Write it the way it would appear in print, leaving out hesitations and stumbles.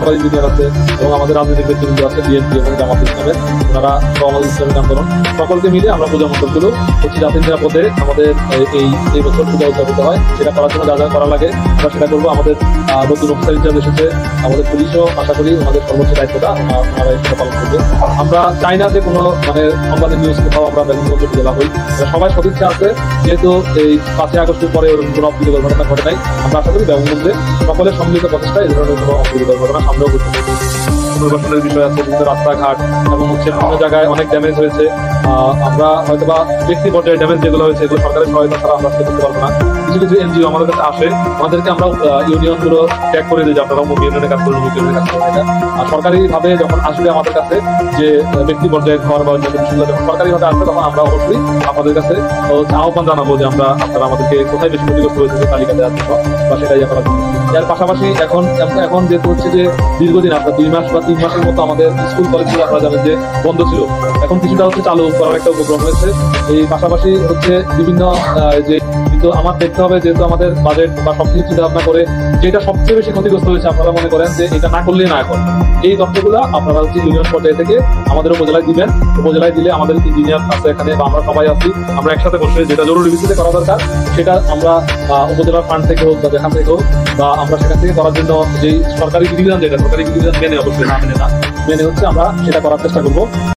করা ইঞ্জিনিয়ার আছে এবং আমাদের রাজনৈতিক ব্যক্তিবৃন্দ আছে, বিএনপি এবং জামাত ইসলামের, ওনারা আমাদের ইসলামিক আন্দোলন, সকলকে মিলে আমরা পূজা মণ্ডপগুলো হচ্ছে জাতির নিরাপদে আমাদের এই বছর পূজা উদযাপিত হয়, সেটা করার জন্য যা যা করা লাগে আমরা সেটা করবো। আমাদের নতুন অফিসার ইনচার্জ এসেছে, আমাদের পুলিশও আশা করি ওনাদের সর্বোচ্চ দায়িত্বটা ওনারা সেটা পালন করবে। আমরা চাই না যে কোনো মানে সংবাদের নিউজ কোথাও আমরা বেগমগঞ্জ উপজেলা হই, সবাই সদিচ্ছা আছে, যেহেতু এই 5ই আগস্টের পরে ওরকম কোনো অপ্রীতিকর ঘটনা ঘটে নাই। আমরা আশা করি বেগমগঞ্জে সকলের সম্মিলিত প্রচেষ্টা এই ধরনের কোনো অপ্রীতিকর ঘটনা সামনেও ঘটতে পারে। পুনর্বাসনের বিষয় আছে, বিভিন্ন রাস্তাঘাট এবং হচ্ছে বিভিন্ন জায়গায় অনেক ড্যামেজ হয়েছে। আমরা হয়তো বা ব্যক্তি পর্যায়ে ড্যামেজ যেগুলো হয়েছে এগুলো সরকারের সহায়তা ছাড়া আমরা করতে পারবো না। কিছু কিছু এনজিও আমাদের কাছে আসে, আমাদেরকে আমরা ইউনিয়ন গুলো ট্যাগ করে দিই যে আপনারা অমুক ইউনিয়নের কাজ করুন, অমুক ইউনিয়নের কাজ করুন। এটা আর সরকারি ভাবে যখন আসবে আমাদের কাছে যে ব্যক্তি পর্যায়ে ঘর বা অন্যান্য বিষয়গুলো যখন সরকারি ভাবে আসবে তখন আমরা অবশ্যই আপনাদের কাছে আহ্বান জানাবো যে আপনারা আমাদেরকে কোথায় বেশি ক্ষতিগ্রস্ত হয়েছে সেই তালিকা দেওয়ার জন্য বা সেটা ইয়ে করার জন্য। এর পাশাপাশি এখন যেহেতু হচ্ছে যে দীর্ঘদিন আপনার 2 মাস বা 3 মাসের মতো আমাদের স্কুল কলেজগুলো আপনারা জানেন যে বন্ধ ছিল, এখন কিছুটা হচ্ছে চালু করার একটা উপক্রম হয়েছে। এই পাশাপাশি হচ্ছে বিভিন্ন যে কিন্তু আমার দেখতে হবে যেহেতু আমাদের বাজেট বা সবকিছু চিন্তা ভাবনা করে যেটা সবচেয়ে বেশি ক্ষতিগ্রস্ত হয়েছে আপনারা মনে করেন যে এটা না করলেই না, এখন এই তথ্যগুলো আপনারা হচ্ছে ইউনিয়ন পর্যায়ে থেকে আমাদের উপজেলায় দিবেন। উপজেলায় দিলে আমাদের ইঞ্জিনিয়ার আছে এখানে বা আমরা সবাই আছি, আমরা একসাথে বসে যেটা জরুরি ভিত্তিতে করা দরকার সেটা আমরা উপজেলার ফান্ড থেকে হোক বা যেখান থেকে হোক বা আমরা সেখান থেকে করার জন্য যে সরকারি বিধিবিধান, যেটা সরকারি বিধিবিধান মেনে, অবশ্যই না মেনে হচ্ছে আমরা সেটা করার চেষ্টা করবো।